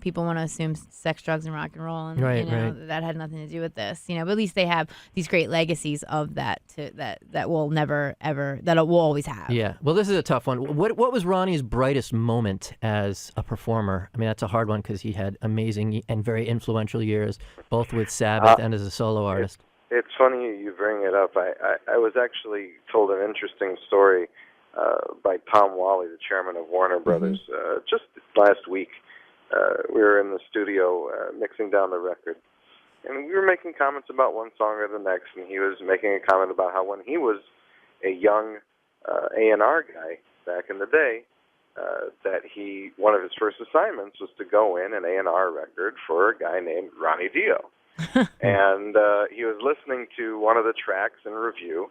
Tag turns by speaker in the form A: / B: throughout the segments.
A: people want to assume sex, drugs, and rock and roll, and
B: Right,
A: that had nothing to do with this. But at least they have these great legacies of that that will never ever that it will always have.
B: Yeah. Well, this is a tough one. What was Ronnie's brightest moment as a performer? I mean, that's a hard one because he had amazing and very influential years, both with Sabbath and as a solo artist.
C: It's funny you bring it up. I was actually told an interesting story by Tom Whalley, the chairman of Warner Brothers, just last week. We were in the studio mixing down the record, and we were making comments about one song or the next, and he was making a comment about how when he was a young A&R guy back in the day, that one of his first assignments was to go in an A&R record for a guy named Ronnie Dio. And he was listening to one of the tracks in review,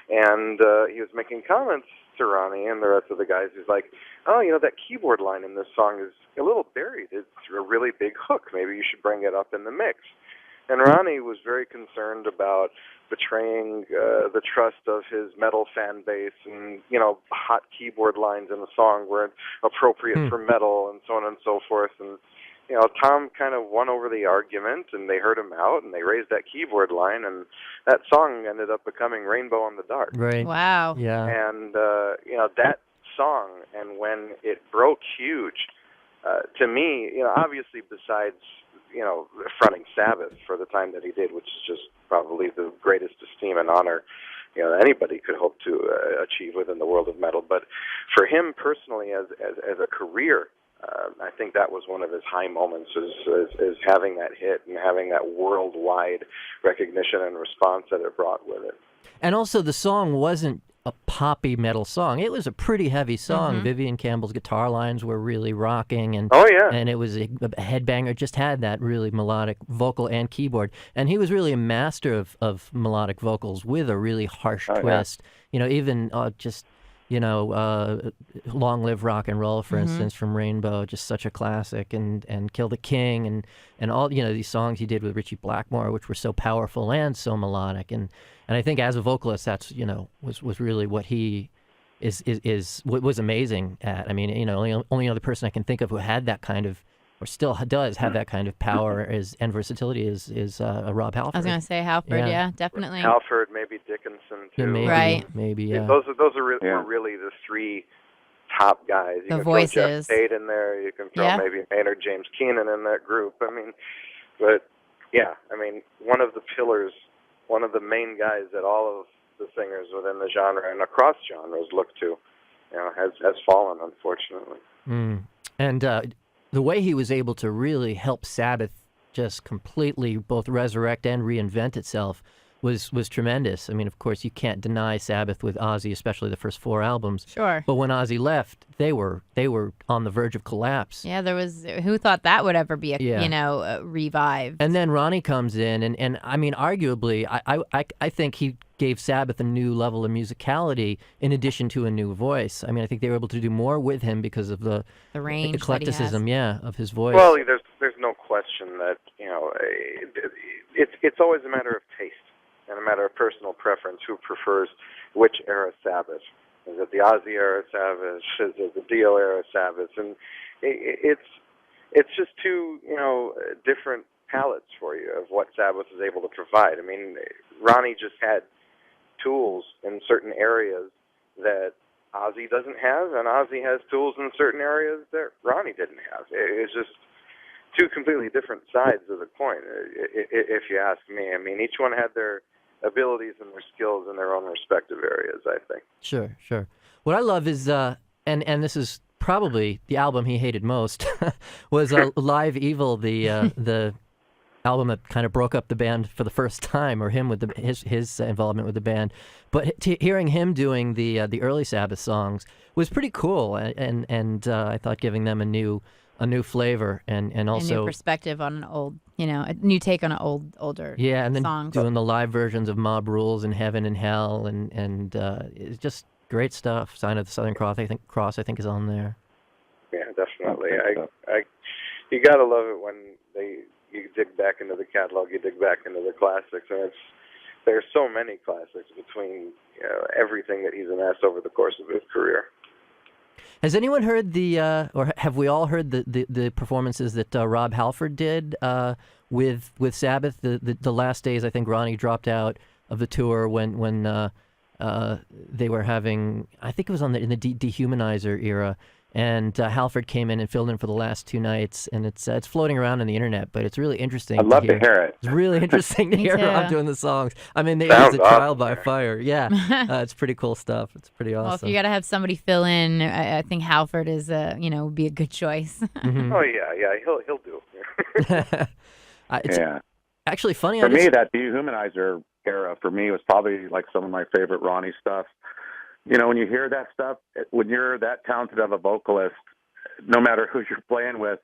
C: and he was making comments to Ronnie and the rest of the guys. He's like, oh, that keyboard line in this song is a little buried. It's a really big hook. Maybe you should bring it up in the mix. And Ronnie was very concerned about betraying the trust of his metal fan base, and, hot keyboard lines in the song weren't appropriate for metal, and so on and so forth. And Tom kind of won over the argument, and they heard him out, and they raised that keyboard line, and that song ended up becoming Rainbow in the Dark.
B: Right.
A: Wow.
B: Yeah.
C: And, that song, and when it broke huge, to me, obviously besides, fronting Sabbath for the time that he did, which is just probably the greatest esteem and honor, anybody could hope to achieve within the world of metal. But for him personally, as a career, I think that was one of his high moments, is having that hit and having that worldwide recognition and response that it brought with it.
B: And also, the song wasn't a poppy metal song. It was a pretty heavy song. Vivian Campbell's guitar lines were really rocking, and and it was a headbanger. It just had that really melodic vocal and keyboard. And he was really a master of melodic vocals with a really harsh twist. Even Long Live Rock and Roll, for instance, from Rainbow, just such a classic, and Kill the King, and all these songs he did with Ritchie Blackmore, which were so powerful and so melodic, and I think as a vocalist, that's was really what he was amazing at. I mean, only other person I can think of who had that kind of, or still does have that kind of power and versatility is Rob Halford.
A: I was going to say Halford, yeah, definitely.
C: Halford, maybe Dickinson too.
B: Maybe, yeah.
C: Those were really the three top guys. You
A: the
C: can
A: voices.
C: throw Jeff Tate in there. You can throw maybe Maynard James Keenan in that group. I mean, one of the pillars, one of the main guys that all of the singers within the genre and across genres look to, has fallen, unfortunately.
B: And the way he was able to really help Sabbath just completely both resurrect and reinvent itself was tremendous. I mean, of course, you can't deny Sabbath with Ozzy, especially the first 4 albums.
A: Sure.
B: But when Ozzy left, they were on the verge of collapse.
A: Yeah, there was who thought that would ever be revived.
B: And then Ronnie comes in, and I mean, arguably, I think he gave Sabbath a new level of musicality in addition to a new voice. I mean, I think they were able to do more with him because of the
A: range,
B: eclecticism, of his voice.
C: Well, there's no question that it's always a matter of taste and a matter of personal preference. Who prefers which era Sabbath? Is it the Ozzy era Sabbath? Is it the Dio era Sabbath? And it's just two different palettes for you of what Sabbath is able to provide. I mean, Ronnie just had tools in certain areas that Ozzy doesn't have, and Ozzy has tools in certain areas that Ronnie didn't have. It's just two completely different sides of the coin, if you ask me. I mean, each one had their abilities and their skills in their own respective areas, I think.
B: Sure. What I love is, and this is probably the album he hated most, was Live Evil, the album that kind of broke up the band for the first time, or him with his involvement with the band. But hearing him doing the early Sabbath songs was pretty cool, and I thought giving them a new flavor and also
A: a new perspective on an old, a new take on an older
B: and then
A: song.
B: Doing the live versions of Mob Rules and Heaven and Hell, and it's just great stuff. Sign of the Southern Cross, I think is on there.
C: Yeah, definitely. You gotta love it when you dig back into the catalog, you dig back into the classics, and there's so many classics between everything that he's amassed over the course of his career.
B: Has anyone heard or have we all heard the performances that Rob Halford did with Sabbath? The last days, I think Ronnie dropped out of the tour when they were having, I think it was in the Dehumanizer era, and Halford came in and filled in for the last 2 nights, and it's floating around on the internet, but it's really interesting.
D: I'd love to hear it.
B: It's really interesting to hear
A: too.
B: Rob doing the songs. I mean, it
C: Sounds
B: was a trial
C: awesome,
B: by
C: man.
B: fire. Yeah, it's pretty cool stuff. It's pretty awesome.
A: Well, if you got to have somebody fill in, I think Halford is would be a good choice.
C: Oh yeah, he'll do.
B: It's actually funny.
D: For me, that Dehumanizer era for me was probably like some of my favorite Ronnie stuff. You know, when you hear that stuff, when you're that talented of a vocalist, no matter who you're playing with,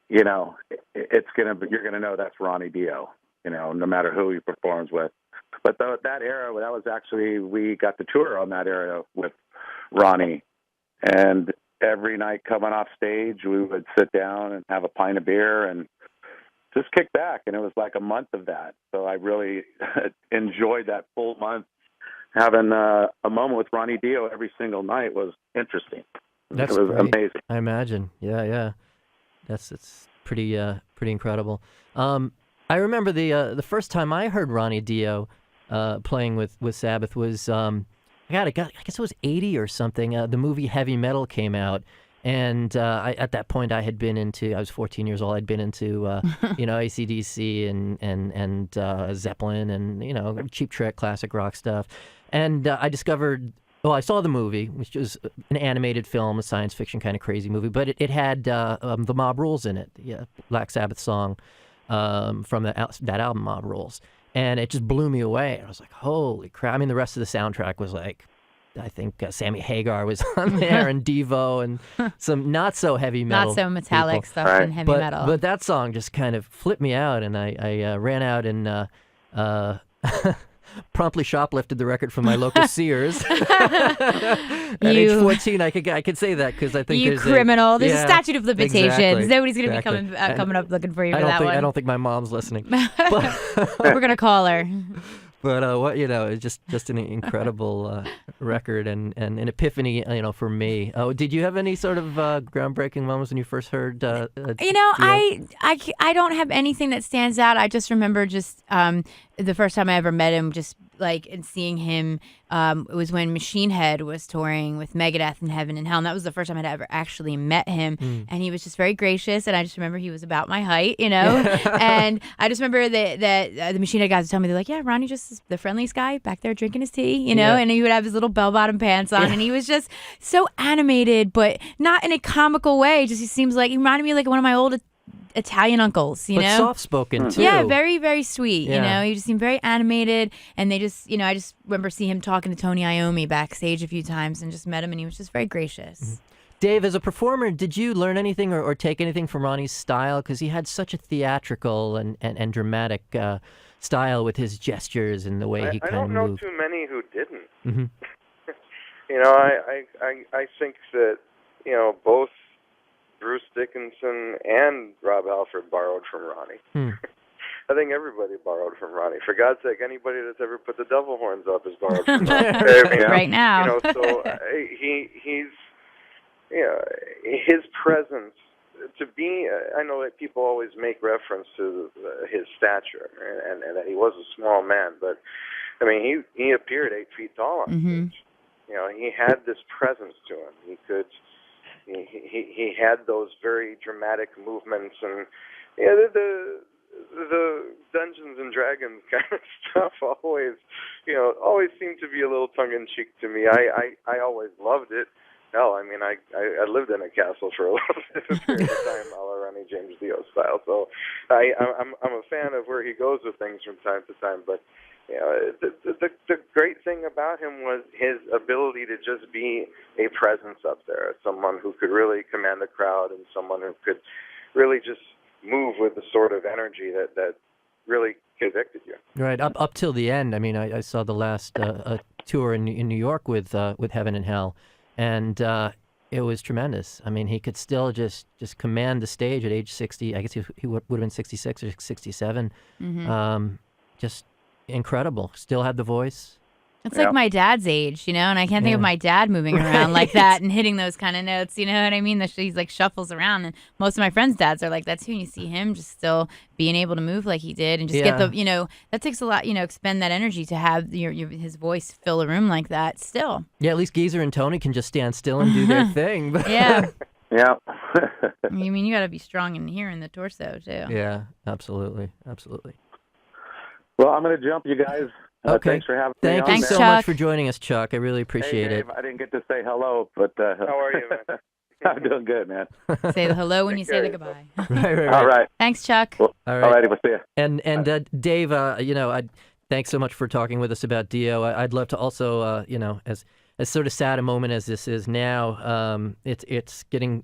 D: you know, you're gonna know that's Ronnie Dio. You know, no matter who he performs with. But that era, that was actually, we got to tour on that era with Ronnie, and every night coming off stage, we would sit down and have a pint of beer and just kick back, and it was like a month of that. So I really enjoyed that full month. Having a moment with Ronnie Dio every single night was interesting. It was amazing.
B: I imagine. Yeah. It's pretty incredible. I remember the first time I heard Ronnie Dio playing with Sabbath was I guess it was 80 or something. The movie Heavy Metal came out. And at that point, I was 14 years old. I'd been into, AC/DC and Zeppelin and, Cheap Trick, classic rock stuff. And I discovered, I saw the movie, which was an animated film, a science fiction kind of crazy movie, but it had the Mob Rules in it, the Black Sabbath song from that album, Mob Rules. And it just blew me away. I was like, holy crap. I mean, the rest of the soundtrack was like, I think Sammy Hagar was on there, and Devo, and some not so heavy metal,
A: Not so metallic
B: people.
A: stuff in heavy metal.
B: But that song just kind of flipped me out, and I ran out and promptly shoplifted the record from my local Sears. At age 14, I could say that because I think there's
A: criminal. There's a statute of limitations.
B: Exactly,
A: Nobody's going to be coming up looking for you for that one.
B: I don't think my mom's listening.
A: We're going to call her.
B: But it's just an incredible record and an epiphany, for me. Did you have any sort of groundbreaking moments when you first heard?
A: I don't have anything that stands out. I just remember the first time I ever met him, just like and seeing him. It was when Machine Head was touring with Megadeth in Heaven and Hell, and that was the first time I'd ever actually met him. And he was just very gracious, and I just remember he was about my height, and I just remember that the Machine Head guys would tell me, they're like, yeah, Ronnie just is the friendliest guy back there drinking his tea, and he would have his little bell-bottom pants on, and he was just so animated, but not in a comical way. Just he reminded me like one of my old Italian uncles,
B: but soft-spoken too.
A: Yeah, very, very sweet. He just seemed very animated, and they just, I just remember seeing him talking to Tony Iommi backstage a few times, and just met him, and he was just very gracious.
B: Dave, as a performer, did you learn anything or take anything from Ronnie's style? Because he had such a theatrical and dramatic style with his gestures and the way he kind of moved.
C: I don't know too many who didn't.
B: Mm-hmm.
C: I think that both Bruce Dickinson and Rob Halford borrowed from Ronnie. I think everybody borrowed from Ronnie. For God's sake, anybody that's ever put the devil horns up has borrowed from Ronnie.
A: Right now.
C: So he's his presence to be. I know that people always make reference to his stature and that he was a small man, but I mean he appeared 8 feet tall on stage. He had this presence to him. He could. He had those very dramatic movements, and the Dungeons and Dragons kind of stuff always seemed to be a little tongue in cheek to me. I always loved it. Hell, I mean, I lived in a castle for a little bit of a period of time, a la Ronnie James Dio style. So I'm a fan of where he goes with things from time to time, but. The great thing about him was his ability to just be a presence up there, someone who could really command the crowd and someone who could really just move with the sort of energy that really convicted you.
B: Right, up till the end. I mean, I saw the last tour in New York with Heaven and Hell, and it was tremendous. I mean, he could still just command the stage at age 60. I guess he would have been 66 or 67. Just incredible. Still had the voice.
A: It's
D: Yep.
A: like my dad's age, and I can't think of my dad moving around like that and hitting those kind of notes. You know what I mean? He's like shuffles around, and most of my friends' dads are like that too. And you see him just still being able to move like he did, and just get that takes a lot. Expend that energy to have his voice fill a room like that. Still,
B: Yeah, at least Geezer and Tony can just stand still and do their thing.
A: yeah.
D: Yeah.
A: You mean you got to be strong in here in the torso too.
B: Yeah, absolutely.
D: Well, I'm going to jump, you guys.
B: Okay.
D: Thanks for having me
B: Thank
D: on.
B: you
A: Thanks,
B: so
A: Chuck.
B: much for joining us, Chuck. I really appreciate
D: Hey,
B: it.
D: Dave, I didn't get to say hello, but
C: How are you, man?
D: I'm doing good, man.
A: Say the hello when you say the
C: care of
A: goodbye.
B: Right.
D: All right.
A: Thanks, Chuck.
D: Well,
B: All
D: all
B: right.
D: righty, we'll see you.
B: And Dave, thanks so much for talking with us about Dio. I'd love to also, as sort of sad a moment as this is now, it's getting